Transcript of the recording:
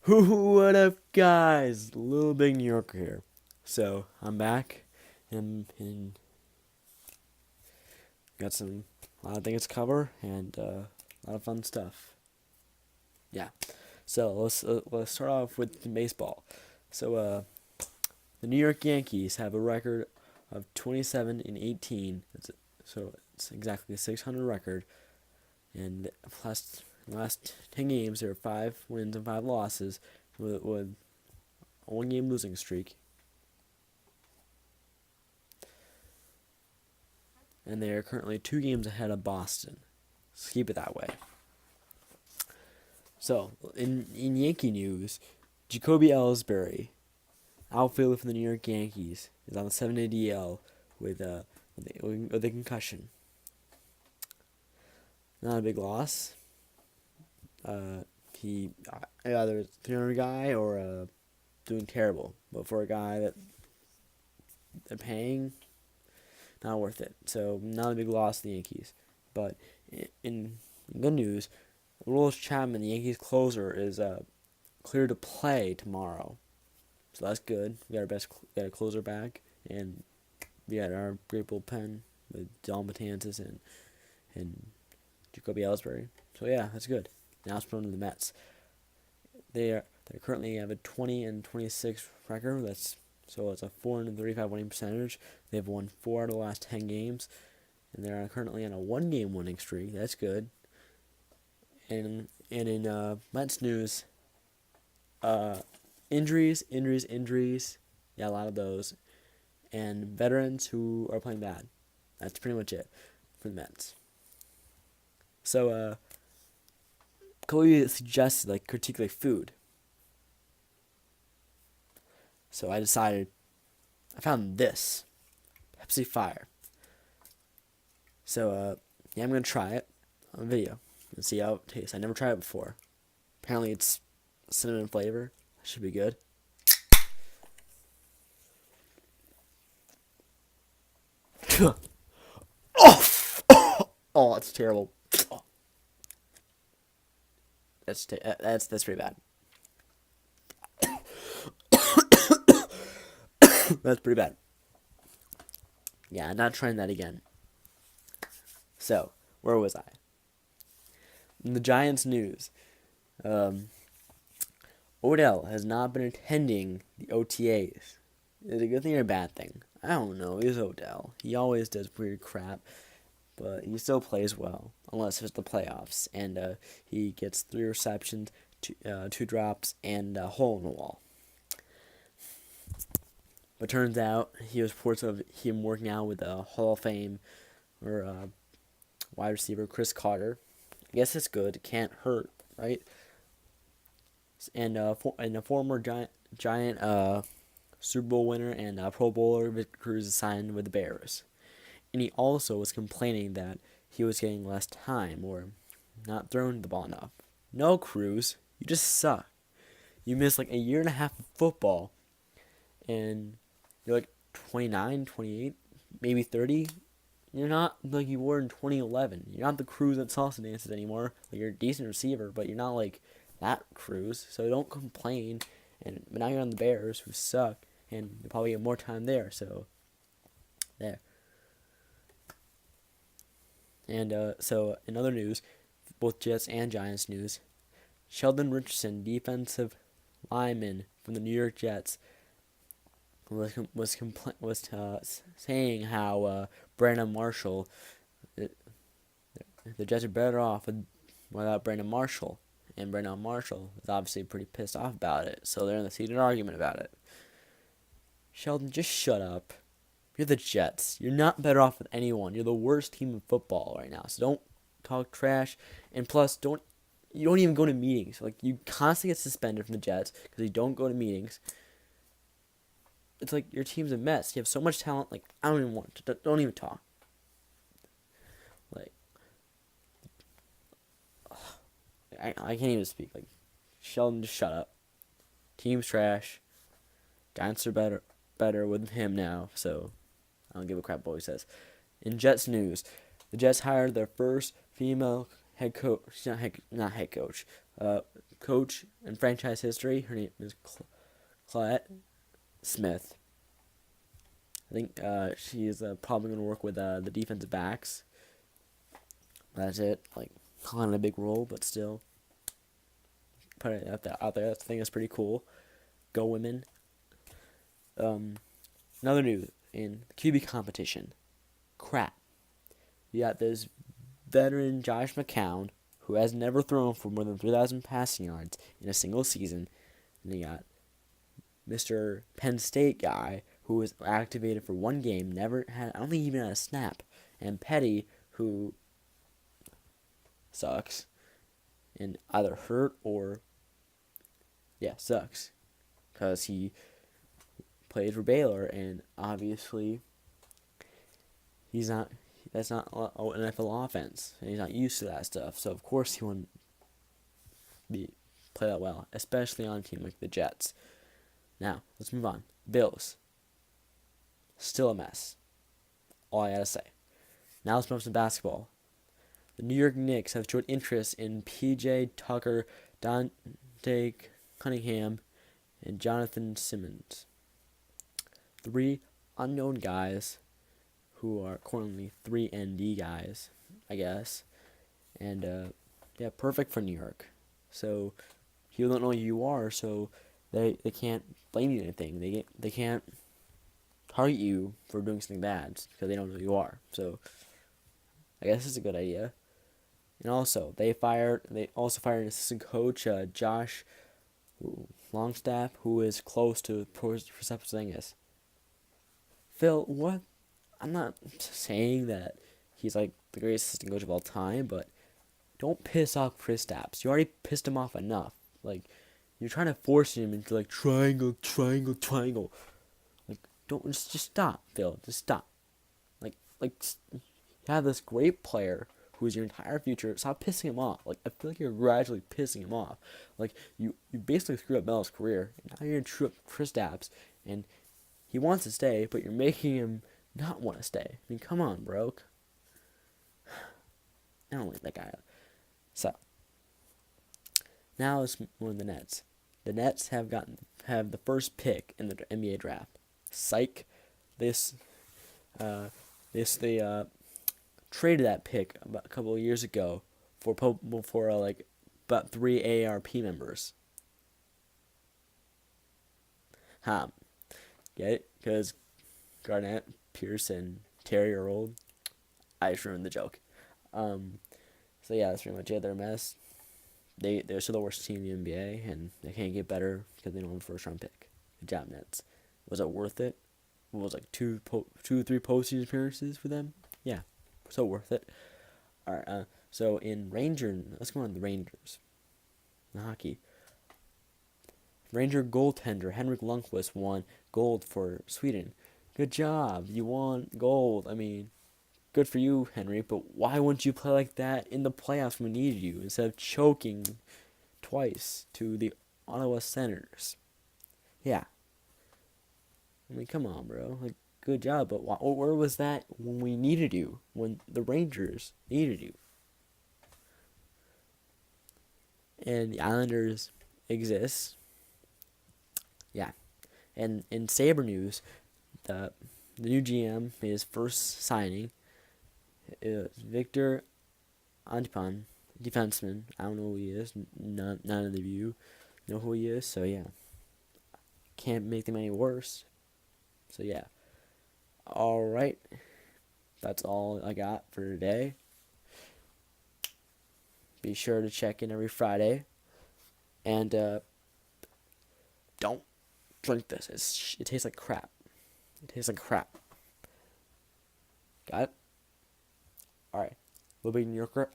What up, guys? Lil'Big New Yorker here. So I'm back, and got a lot of things to cover and a lot of fun stuff. Yeah. So let's start off with baseball. So the New York Yankees have a record of 27-18. It's exactly a 600 record, and last 10 games there are 5 wins and 5 losses with a 1 game losing streak. And they are currently 2 games ahead of Boston. Let's keep it that way. So, in Yankee news, Jacoby Ellsbury, outfielder for the New York Yankees, is on the 7-day DL with a concussion. Not a big loss. He either a 300 guy or doing terrible. But for a guy that they're paying, not worth it. So not a big loss to the Yankees. But in good news, Aroldis Chapman, the Yankees closer, is cleared to play tomorrow. So that's good. We got a closer back, and we got our great bullpen with Dom Betances and Jacoby Ellsbury. So yeah, that's good. Now it's on to the Mets. They currently have a 20-26 record. It's a 435 winning percentage. They've won 4 out of the last 10 games, and they're currently on a 1-game winning streak. That's good. And in Mets news, injuries. Yeah, a lot of those, and veterans who are playing bad. That's pretty much it for the Mets. So Chloe suggested critique food. So I found this Pepsi Fire. So yeah, I'm gonna try it on video and see how it tastes. I never tried it before. Apparently it's cinnamon flavor. Should be good. Oh, that's terrible. That's pretty bad. That's pretty bad. Yeah, I'm not trying that again. So, where was I? In the Giants news, Odell has not been attending the OTAs. Is it a good thing or a bad thing? I don't know. He's Odell. He always does weird crap, but he still plays well, unless it's the playoffs, and he gets 3 receptions, 2 drops, and a hole in the wall. But turns out he was reports of him working out with a Hall of Fame or wide receiver Chris Carter. I guess it's good. It can't hurt, right? And a former giant Super Bowl winner and Pro Bowler, Victor Cruz, is signed with the Bears. And he also was complaining that he was getting less time or not throwing the ball enough. No, Cruz, you just suck. You missed a year and a half of football, and you're 29, 28, maybe 30. You're not like you were in 2011. You're not the Cruz that salsa dances anymore. You're a decent receiver, but you're not that Cruz. So don't complain. But now you're on the Bears, who suck, and you'll probably get more time there. So there. And so in other news, both Jets and Giants news, Sheldon Richardson, defensive lineman from the New York Jets, was saying how Brandon Marshall, the Jets are better off without Brandon Marshall, and Brandon Marshall is obviously pretty pissed off about it. So they're in a heated argument about it. Sheldon, just shut up. You're the Jets. You're not better off with anyone. You're the worst team in football right now. So don't talk trash. And plus, you don't even go to meetings. You constantly get suspended from the Jets because you don't go to meetings. It's your team's a mess. You have so much talent. I don't even want to. Don't even talk. I can't even speak. Sheldon, just shut up. Team's trash. Giants are better with him now. So I don't give a crap what he says. In Jets news, the Jets hired their first female head coach. Not head coach. coach in franchise history. Her name is Claudette Smith. I think she's probably going to work with the defensive backs. That's it. Like, not a big role, but still. Put it out there. I think that's pretty cool. Go women. Another news in the QB competition. Crap. You got this veteran Josh McCown, who has never thrown for more than 3,000 passing yards in a single season. And you got Mr. Penn State guy, who was activated for one game, never had, I don't think even had a snap. And Petty, who sucks, and either hurt or, sucks. Because he played for Baylor, and obviously that's not an NFL offense, and he's not used to that stuff. So of course he wouldn't play that well, especially on a team like the Jets. Now let's move on. Bills, still a mess. All I gotta say. Now let's move on to basketball. The New York Knicks have showed interest in P.J. Tucker, Dante Cunningham, and Jonathan Simmons. 3 unknown guys who are currently 3 ND guys, I guess. And, perfect for New York. So, you don't know who you are, so they can't blame you for anything. They can't target you for doing something bad because they don't know who you are. So, I guess it's a good idea. And also, they also fired an assistant coach, Josh Longstaff, who is close to Porzingis. Phil, what? I'm not saying that he's like the greatest assistant coach of all time, but don't piss off Kristaps. You already pissed him off enough. Like, you're trying to force him into like triangle. Like, don't just stop, Phil. Just stop. Like you have this great player who is your entire future. Stop pissing him off. Like, I feel like you're gradually pissing him off. Like, you basically screwed up Melo's career, and now you're gonna screw up Kristaps, and he wants to stay, but you're making him not want to stay. I mean, come on, bro. I don't like that guy. So, now let's move on to the Nets. The Nets have the first pick in the NBA draft. Psych. They traded that pick about a couple of years ago for about 3 AARP members. Get it? Because Garnett, Pierce, and Terry are old. I just ruined the joke. So yeah, that's pretty much it. They're a mess. They're still the worst team in the NBA, and they can't get better because they don't have a first round pick. Good job, Nets. Was it worth it? What was like 3 postseason appearances for them? Yeah, so worth it. All right. So let's go on the Rangers. The hockey. Ranger goaltender Henrik Lundqvist won gold for Sweden. Good job. You won gold. I mean, good for you, Henry, but why wouldn't you play like that in the playoffs when we needed you instead of choking twice to the Ottawa Senators? Yeah. I mean, come on, bro. Like, good job, but where was that when we needed you? When the Rangers needed you? And the Islanders exist. Yeah. And in Sabre news, the new GM made his first signing. It was Victor Antipon, defenseman. I don't know who he is. None of you know who he is. So yeah, can't make them any worse. So yeah. All right, that's all I got for today. Be sure to check in every Friday, and don't drink this. It tastes like crap. It tastes like crap. Got it? Alright. Lil'Big New Yorker